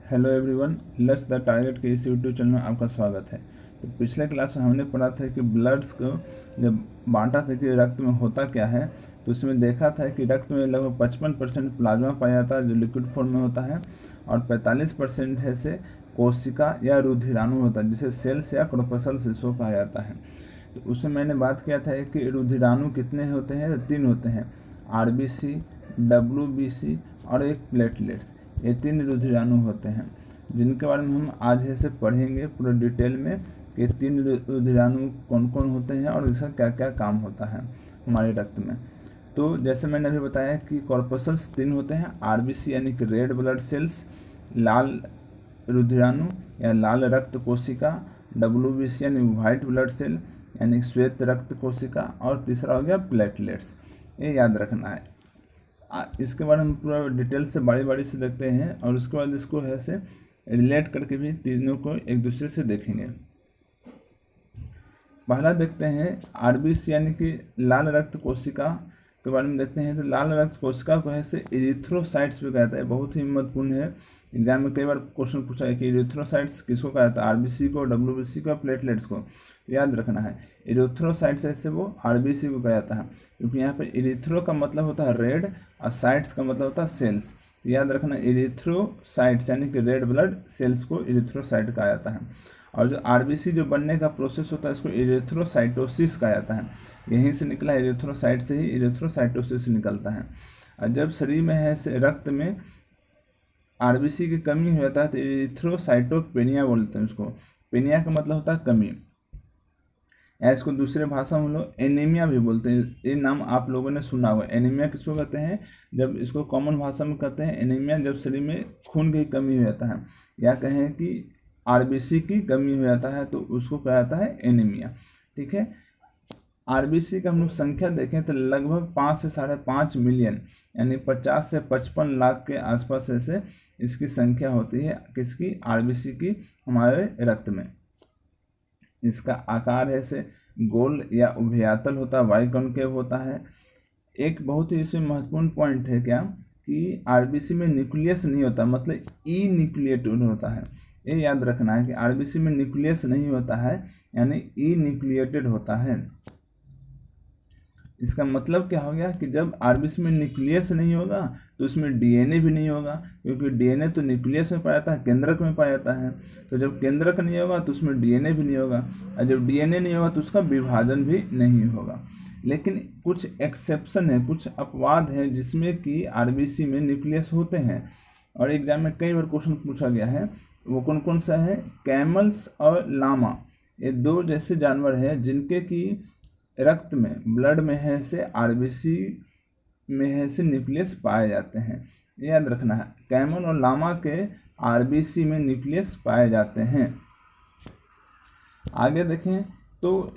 Hello everyone, let's the target के इस YouTube channel में आपका स्वागत है। तो पिछले क्लास में हमने पढ़ा था कि ब्लड्स को जब बांटा था कि रक्त में होता क्या है, तो उसमें देखा था कि रक्त में लगभग 55% प्लाज्मा पाया जाता है जो लिक्विड फॉर्म में होता है, और 45% है से कोशिका या रुधिराणु होता है जिसे सेल्स या कॉर्पसल शिशु कहा जाता है। तो उसमें मैंने बात किया था कि रुधिराणु कितने होते हैं, 3 होते हैं, आरबीसी, डब्ल्यूबीसी और एक प्लेटलेट्स। ये 3 रुधिराणु होते हैं जिनके बारे में हम आज ऐसे पढ़ेंगे पूरे डिटेल में कि 3 रुधिराणु कौन कौन होते हैं और इसका क्या क्या काम होता है हमारे रक्त में। तो जैसे मैंने अभी बताया कि कॉर्पसल्स 3 होते हैं, आरबीसी यानी कि रेड ब्लड सेल्स, लाल रुधिराणु या लाल रक्त कोशिका, डब्ल्यूबीसी यानी वाइट ब्लड सेल यानी श्वेत रक्त कोशिका, और तीसरा हो गया प्लेटलेट्स। ये याद रखना है। इसके बारे में पूरा डिटेल से बारी बारी से देखते हैं और उसके बाद इसको ऐसे रिलेट करके भी तीनों को एक दूसरे से देखेंगे। पहला देखते हैं आरबीसी यानी कि लाल रक्त कोशिका के बारे में देखते हैं। तो लाल रक्त कोशिका को ऐसे इरिथ्रोसाइट्स भी कहता है, बहुत ही महत्वपूर्ण है। एग्जाम में कई बार क्वेश्चन पूछा है कि इरिथ्रोसाइट्स किसको कहा जाता है, आरबीसी को, डब्ल्यूबीसी को, प्लेटलेट्स को। याद रखना है इरिथ्रोसाइट्स ऐसे वो आरबीसी को कहा जाता है, क्योंकि यहाँ पे इरिथ्रो का मतलब होता है रेड और साइट्स का मतलब होता है सेल्स। याद रखना इरिथ्रोसाइट्स यानी कि रेड ब्लड सेल्स को इरिथ्रोसाइट कहा जाता है। और जो आरबीसी जो बनने का प्रोसेस होता है इसको इरिथ्रोसाइटोसिस कहा जाता है। यहीं से निकला इरिथ्रोसाइट से ही इरिथ्रोसाइटोसिस निकलता है। और जब शरीर में है रक्त में आरबीसी की कमी हो जाता है तो इरिथ्रोसाइटोपेनिया बोलते हैं उसको। पेनिया का मतलब होता है कमी, या इसको दूसरे भाषा में हम लोग एनीमिया भी बोलते हैं। ये नाम आप लोगों ने सुना होगा। एनीमिया किसको कहते हैं, जब इसको कॉमन भाषा में कहते हैं एनीमिया जब शरीर में खून की कमी हो जाता है, या कहें कि आरबीसी की कमी हो जाता है तो उसको कहा जाता है एनीमिया। ठीक है। आरबीसी का हम लोग संख्या देखें तो लगभग 5 से 5.5 मिलियन यानी 50 से 55 लाख के आसपास ऐसे इसकी संख्या होती है, किसकी, आरबीसी की, हमारे रक्त में। इसका आकार है से गोल या उभयताल होता है, बाइकॉन्केव होता है। एक बहुत ही इसमें महत्वपूर्ण पॉइंट है क्या कि आरबीसी में न्यूक्लियस नहीं होता, मतलब ई न्यूक्लिएटेड होता है। ये याद रखना है कि आरबीसी में न्यूक्लियस नहीं होता है, यानी ई न्यूक्लिएटेड होता है। इसका मतलब क्या हो गया कि जब आरबीसी में न्यूक्लियस नहीं होगा तो उसमें डीएनए भी नहीं होगा, क्योंकि डीएनए तो न्यूक्लियस में पाया जाता है, केंद्रक में पाया जाता है। तो जब केंद्रक नहीं होगा तो उसमें डीएनए भी नहीं होगा, और जब डीएनए नहीं होगा तो उसका विभाजन भी नहीं होगा। लेकिन कुछ एक्सेप्शन है, कुछ अपवाद हैं जिसमें कि आरबीसी में न्यूक्लियस होते हैं, और एग्जाम में कई बार क्वेश्चन पूछा गया है। वो कौन कौन सा है, कैमल्स और लामा, ये 2 जैसे जानवर हैं जिनके की रक्त में, ब्लड में है से आरबीसी में है से न्यूक्लियस पाए जाते हैं। याद रखना है कैमल और लामा के आरबीसी में न्यूक्लियस पाए जाते हैं। आगे देखें तो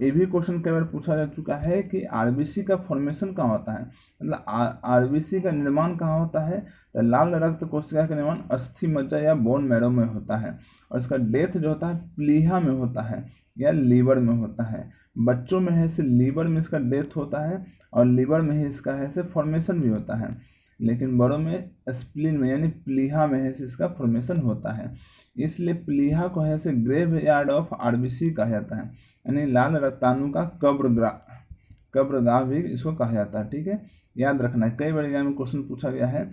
ये भी क्वेश्चन कई बार पूछा जा चुका है कि आरबीसी का फॉर्मेशन कहाँ होता है, मतलब आरबीसी का निर्माण कहाँ होता है। तो लाल रक्त कोशिका का निर्माण अस्थि मज्जा या बोन मैरो में होता है, और इसका डेथ जो होता है प्लीहा में होता है या लीवर में होता है। बच्चों में है से लीवर में इसका डेथ होता है, और लीवर में ही इसका है से फॉर्मेशन भी होता है। लेकिन बड़ों में स्प्लीन में यानी प्लीहा में है से इसका फॉर्मेशन होता है। इसलिए प्लीहा को है से ग्रेव यार्ड ऑफ आरबीसी कहा जाता है, यानी लाल रक्ताणु का कब्रगाह भी इसको कहा जाता है। ठीक है, याद रखना है। कई बार एग्जाम में क्वेश्चन पूछा गया है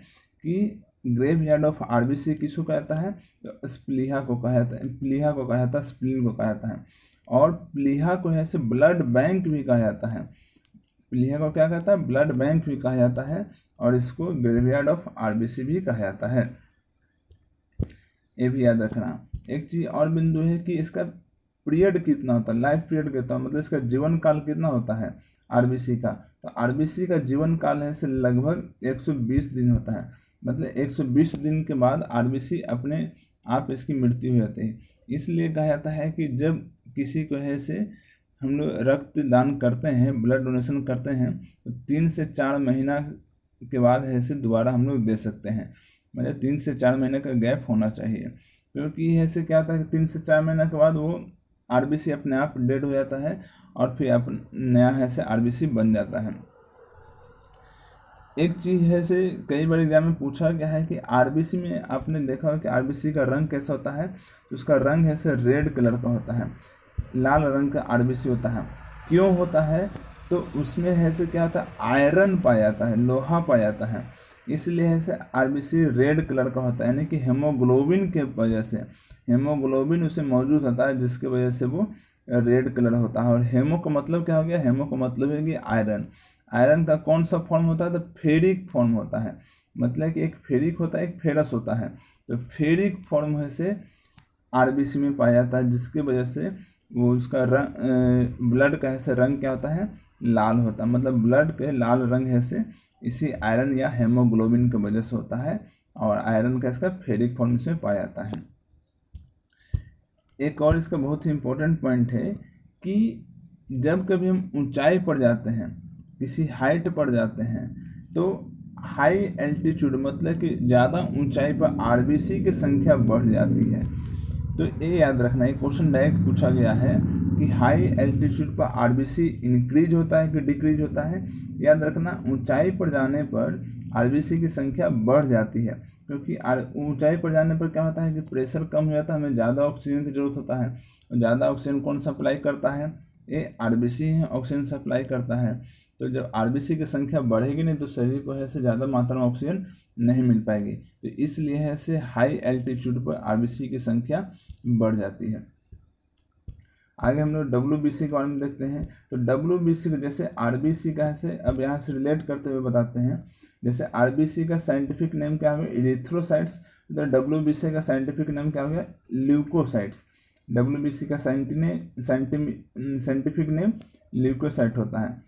कि ग्रेव यार्ड ऑफ आरबीसी किसको कहा जाता है, तो स्प्लीहा को कहा जाता है, प्लीहा को कहा जाता है, स्प्लीन को कहा जाता है। और प्लीहा को है से ब्लड बैंक भी कहा जाता है। प्लीहा को क्या कहता है, ब्लड बैंक भी कहा जाता है, और इसको ग्रेवयार्ड ऑफ आरबीसी भी कहा जाता है। ये भी याद रखना। एक चीज और बिंदु है कि इसका पीरियड कितना होता है, लाइफ पीरियड कितना, मतलब इसका जीवन काल कितना होता है आरबीसी का। तो आरबीसी का जीवन काल है से लगभग 120 दिन होता है, मतलब 120 दिन के बाद आरबीसी अपने आप इसकी मृत्यु हो जाती है। इसलिए कहा जाता है कि जब किसी को है से हम लोग रक्तदान करते हैं, ब्लड डोनेशन करते हैं, तो 3 से 4 महीना के बाद है से दोबारा हम लोग दे सकते हैं, मतलब 3 से 4 महीने का गैप होना चाहिए। क्योंकि ऐसे क्या होता है कि 3 से 4 महीने के बाद वो आरबीसी अपने आप डेड हो जाता है, और फिर नया है से आरबीसी बन जाता है। एक चीज़ है से कई बार एग्जाम में पूछा गया है कि आरबीसी में आपने देखा हो कि आरबीसी का रंग कैसा होता है, तो उसका रंग है से रेड कलर का होता है, लाल रंग का आरबीसी होता है। क्यों होता है, तो उसमें है से क्या होता है, आयरन पाया जाता है, लोहा पाया जाता है, इसलिए है से आरबीसी रेड कलर का होता है, यानी कि हेमोग्लोबिन के वजह से, हेमोग्लोबिन उसमें मौजूद होता है जिसके वजह से वो रेड कलर होता है। और हेमो का मतलब क्या हो गया, हेमो का मतलब है कि आयरन। आयरन का कौन सा फॉर्म होता है, तो फेरिक फॉर्म होता है, मतलब कि एक फेरिक होता है, एक फेरस होता है, तो फेरिक फॉर्म से आरबीसी में पाया जाता है, जिसकी वजह से वो उसका रंग, ब्लड का ऐसे रंग क्या होता है, लाल होता है, मतलब ब्लड के लाल रंग है से इसी आयरन या हेमोग्लोबिन की वजह से होता है, और आयरन का इसका फेरिक फॉर्म में पाया जाता है। एक और इसका बहुत ही इम्पोर्टेंट पॉइंट है कि जब कभी हम ऊंचाई पर जाते हैं, किसी हाइट पर जाते हैं, तो हाई एल्टीट्यूड मतलब कि ज़्यादा ऊंचाई पर आरबीसी की संख्या बढ़ जाती है। तो ये याद रखना, ये क्वेश्चन डायरेक्ट पूछा गया है कि हाई एल्टीट्यूड पर आरबीसी इंक्रीज होता है कि डिक्रीज होता है। याद रखना, ऊंचाई पर जाने पर आरबीसी की संख्या बढ़ जाती है, क्योंकि ऊंचाई पर जाने पर क्या होता है कि प्रेशर कम हो जाता है, हमें ज़्यादा ऑक्सीजन की जरूरत होता है, और ज़्यादा ऑक्सीजन कौन सप्लाई करता है, ये आरबीसी है ऑक्सीजन सप्लाई करता है। तो जब आरबीसी की संख्या बढ़ेगी नहीं तो शरीर को है से ज़्यादा मात्रा में ऑक्सीजन नहीं मिल पाएगी, तो इसलिए है से हाई एल्टीट्यूड पर आरबीसी की संख्या बढ़ जाती है। आगे हम लोग डब्ल्यूबीसी के बारे में देखते हैं। तो डब्ल्यूबीसी को जैसे आरबीसी का है, अब यहाँ से रिलेट करते हुए बताते हैं। जैसे आरबीसी का साइंटिफिक नेम क्या हो गया, इरिथ्रोसाइट्स, तो डब्ल्यूबीसी का साइंटिफिक नेम क्या हो गया, ल्यूकोसाइट्स। डब्ल्यूबीसी का साइंटिफिक नेम ल्यूकोसाइट होता है।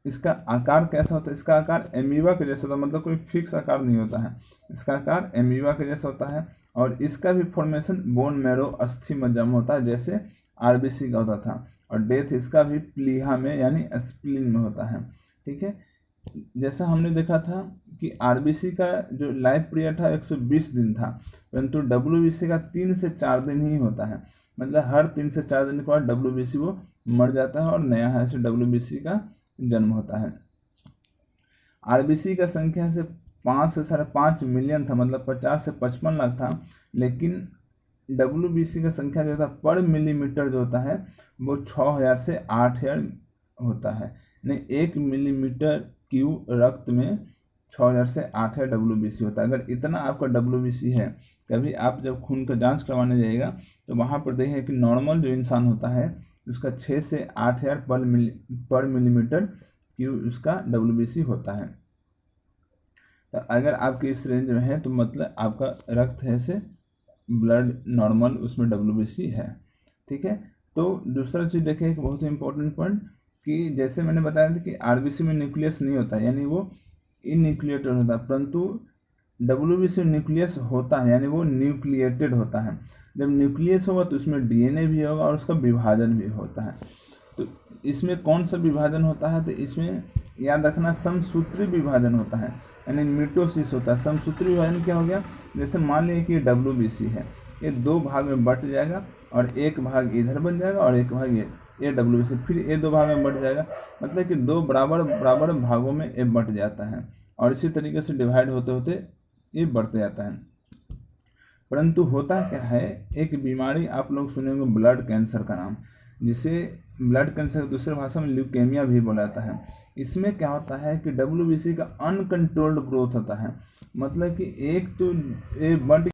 इसका आकार कैसा होता है, इसका आकार एमीबा के जैसा होता है, मतलब कोई फिक्स आकार नहीं होता है, इसका आकार एमीबा के जैसा होता है। और इसका भी फॉर्मेशन बोन मैरो अस्थि मज्जा में होता है, जैसे आरबीसी का होता था। और डेथ इसका भी प्लीहा में यानी स्प्लीन में होता है। ठीक है, जैसा हमने देखा था कि आरबीसी का जो लाइफ पीरियड था 120 दिन था, परंतु डब्ल्यूबीसी का 3 से 4 दिन ही होता है, मतलब हर 3 से 4 दिन के बाद डब्ल्यूबीसी वो मर जाता है और नया है से डब्ल्यूबीसी का जन्म होता है। आरबीसी का संख्या से 5 से 5.5 मिलियन था, मतलब 50 से 55 लाख था, लेकिन डब्ल्यूबीसी का संख्या जो था पर मिलीमीटर जो होता है वो 6000 से 8000 होता है, यानी 1 मिलीमीटर क्यूब रक्त में 6000 से 8000 डब्ल्यूबीसी होता है। अगर इतना आपका डब्ल्यूबीसी है, कभी आप जब खून का जांच करवाने जाइएगा तो वहाँ पर देखिए कि नॉर्मल जो इंसान होता है उसका 6 से 8000 पर मिलीमीटर क्यूब उसका डब्ल्यूबीसी होता है। तो अगर आपके इस रेंज में है तो मतलब आपका रक्त है से ब्लड नॉर्मल उसमें डब्ल्यूबीसी है। ठीक है, तो दूसरा चीज़ देखें एक बहुत ही इंपॉर्टेंट पॉइंट कि जैसे मैंने बताया था कि आरबीसी में न्यूक्लियस नहीं होता, यानी वो इनन्यूक्लिएटेड होता है, परंतु डब्ल्यूबीसी न्यूक्लियस होता है, यानी वो न्यूक्लिएटेड होता है। जब न्यूक्लियस होगा तो उसमें डीएनए भी होगा और उसका विभाजन भी होता है। तो इसमें कौन सा विभाजन होता है, तो इसमें याद रखना समसूत्री विभाजन होता है, यानी मिटोसिस होता है। समसूत्री विभाजन क्या हो गया, जैसे मान लीजिए कि डब्ल्यूबीसी है, ये 2 भाग में बट जाएगा और एक भाग इधर बन जाएगा और एक भाग ये डब्ल्यूबीसी, फिर ये 2 भाग में बट जाएगा, मतलब कि 2 बराबर भागों में ये बट जाता है और इसी तरीके से डिवाइड होते होते ये बढ़ते जाता है। परंतु होता क्या है, एक बीमारी आप लोग सुनेंगे ब्लड कैंसर का नाम, जिसे ब्लड कैंसर दूसरे भाषा में ल्यूकेमिया भी बोला जाता है। इसमें क्या होता है कि डब्ल्यूबीसी का अनकंट्रोल्ड ग्रोथ होता है, मतलब कि एक तो ये बट